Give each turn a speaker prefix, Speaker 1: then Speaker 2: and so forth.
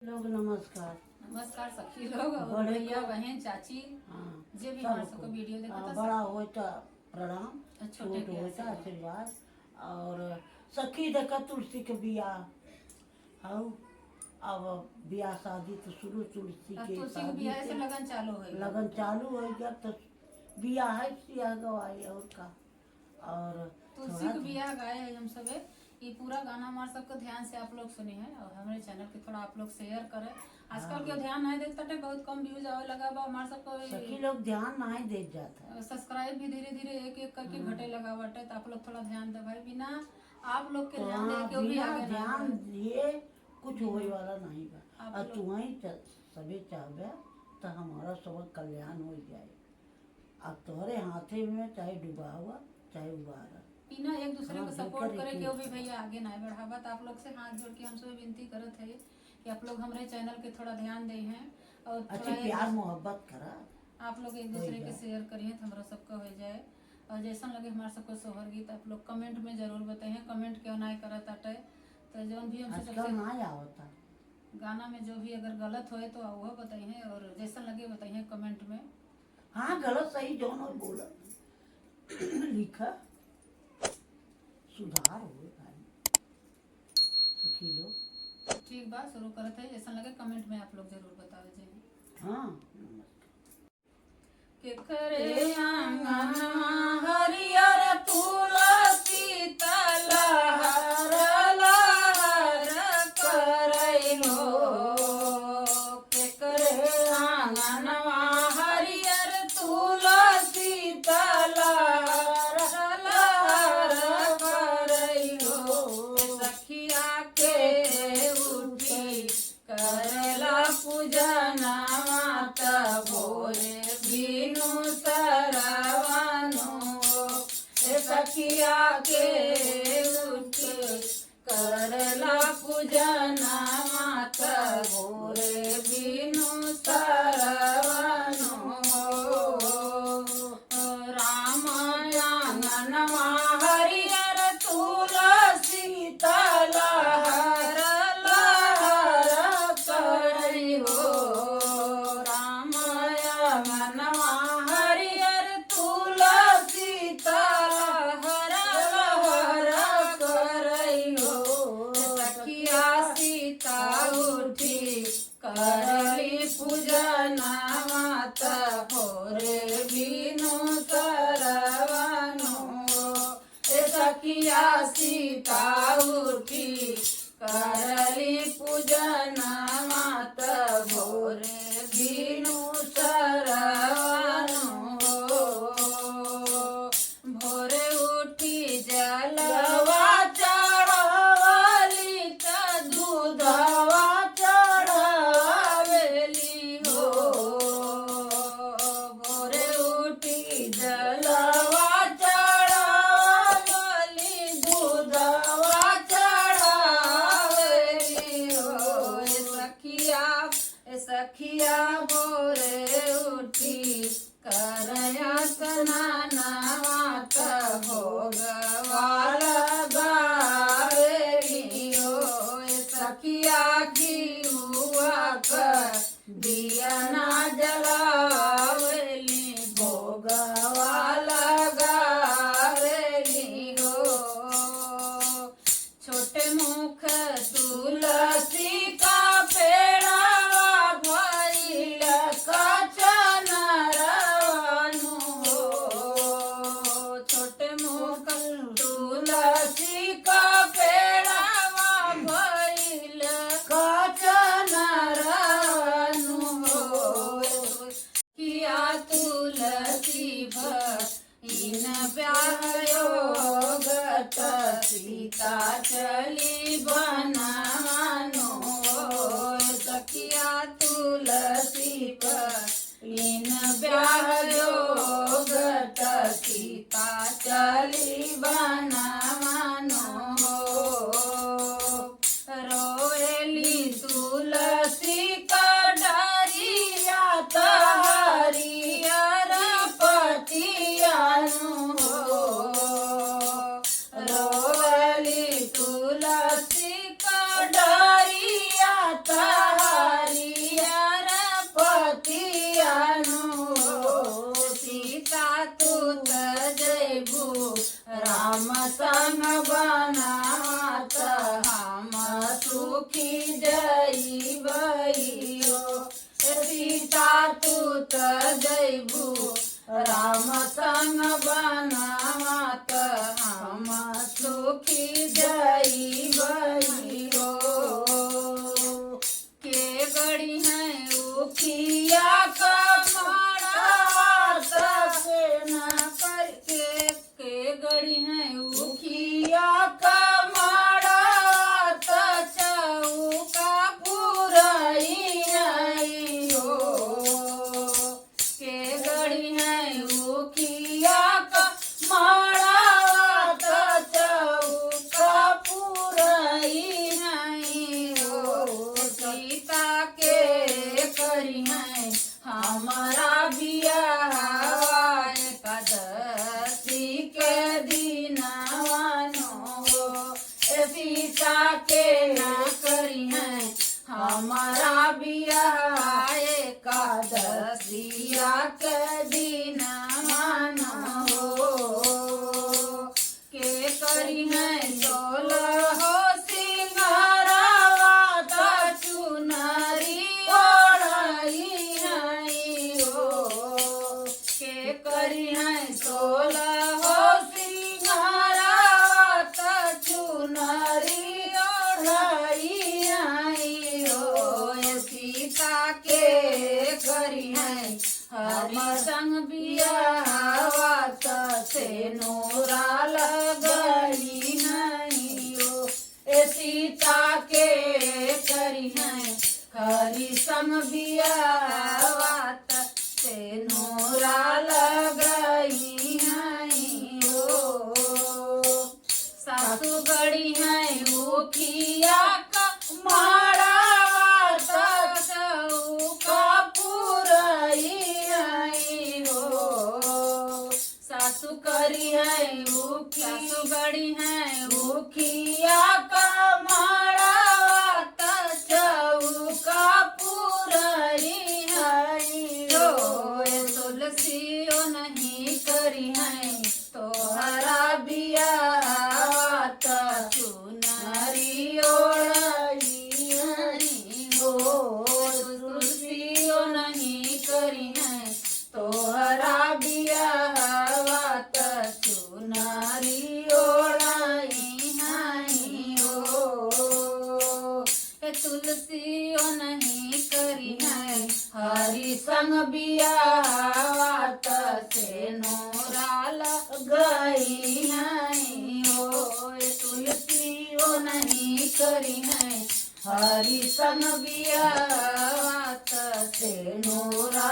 Speaker 1: लोग नमस्कार।
Speaker 2: नमस्कार सखी लोग और भैया बहन चाची जे भी हमारे सबको वीडियो देखता
Speaker 1: बड़ा होता प्रणाम,
Speaker 2: छोटे
Speaker 1: होता आशीर्वाद। और सखी देखा तुलसी के बिया हाउ अब बिया शादी तो शुरू तुलसी के
Speaker 2: बिया से
Speaker 1: लगन चालू हो गया तो बिया है सिया गवाई और का और
Speaker 2: तुलसी के बिया गाए है हम सबे। ये पूरा गाना हमारे सबको ध्यान से आप लोग सुने हैं और हमारे चैनल के थोड़ा आप लोग शेयर करें। आजकल के ध्यान नहीं देखता थे, बहुत कम व्यूज आवे लगा बा हमारे सबको।
Speaker 1: सखी लोग ध्यान नहीं दे जाता,
Speaker 2: सब्सक्राइब भी धीरे धीरे एक एक करके घटे लगा बाटे, तो आप लोग थोड़ा ध्यान दे भाई। बिना आप लोग के ध्यान दे के भी आगे
Speaker 1: ध्यान दिए कुछ होए वाला नहीं बा। और तू ही सबे चाहबे तो हमारा सब कल्याण हो जाए। अब तोहरे हाथे में चाहे डूबा हुआ चाहे उबारा,
Speaker 2: बिना एक दूसरे को सपोर्ट करे के भी भैया आगे नहीं बढ़ावा। तो आप लोग से हाथ जोड़ के हम सब विनती करत है कि आप लोग हमारे चैनल के थोड़ा ध्यान दे हैं और
Speaker 1: अच्छा प्यार मोहब्बत करा।
Speaker 2: आप लोग एक दूसरे के शेयर करिए तो हमारा सबका हो जाए। और जैसा लगे हमारे सबको सोहर गीत आप लोग कमेंट में जरूर बताइए। कमेंट क्यों नहीं करत आटे तो जो भी हमसे
Speaker 1: नहीं आवता
Speaker 2: गाना में जो भी अगर गलत होए तो वह बताइए और जैसा लगे बताइए कमेंट में।
Speaker 1: हाँ गलत सही जौन और बोला लिखा सुधार हो सखी लोग।
Speaker 2: ठीक बात शुरू करते है, जैसा लगे कमेंट में आप लोग जरूर बतावे जाइए।
Speaker 1: हाँ
Speaker 2: के करे आंगन हरियर तुलसी तलहर लहर करई हो। के करे आंगन हरियर तुलसी तलहर लहर करई हो। सखिया के उठी करला पूजना माता भोरे बिनु सरवानो। सखिया के उठ करला पूजना माता भोरे बिनु सरवानो। रामायण हरियर तुलसी तलहर लहर करई हो। रामायण हरियर तुलसी तलहर लहर करई हो। सखिया सीता उठी करली पूजना माता भोरे बिनु सरवानो। सखिया सीता उठी करली पूजना माता भोरे बिनु सरवानो। भोरे उठी जलवा चढ़ावली त दूधवा चढ़ावेली हो। भोरे उठी जलवा चढ़ावली दूधवा चढ़ावेली हो। सखिया भोरे उठी करया स्नाना माता भोगवाल गावेली हो। सखिया की हुआ कर दिया ना जलावेली भोगवाल गावेली हो। छोटे मुख तुलसी का पेड़ा भइल कचन रवानु हो। छोटे मुख तुलसी का पेड़ा भइल कचन रवानु हो। किया तुलसी इन व्यायोग सीता चली बनानो। सखिया तुलसी इन व्यायोग सीता चली बनानो। रोएली तुलसी का डरिया हरियर पतियानु हो। रोएली तुलसी का डरिया उखिया का माड़ा के ना करके के गड़ी है उखिया का माड़ा चौका पुरई नहीं हो के गड़ी है उखिया का माड़ा चौका पुरई नहीं हो सीता के करी है हमारा बियाह एकादशी के दिनवानो हो सीता के ना करी है हमारा बियाह एकादशिया के दिनवानो हो के करी है 16 हो सिंगारवा चुनरी ओढ़ई नहीं हो के करी है 16 हो सिंगारवा चुनरी ओढ़ई नहीं हो सीता के करी है हरि संग बियाहवा से नोरा लगई नहीं हो सीता के करी है हरि संग बियाहवा से नोरा लगई नहीं हो सासु गड़ी है उखिया का माड़ा चौका पुरई नहीं हो सासु करी है सासु गड़ी है उखिया का माड़ा चौका पुरई नहीं हो तुलसियो नहीं करी है तोहरा बियाह चुनरी ओढ़ई नहीं हो तुलसियो नहीं करी है तोहरा बियाह चुनरी ओढ़ई नहीं हो तुलसियो नहीं करी है हरि संग बियाह से नोरा लगई नहीं हो तुलसियो नहीं करी है हरि संग बियाह से नोरा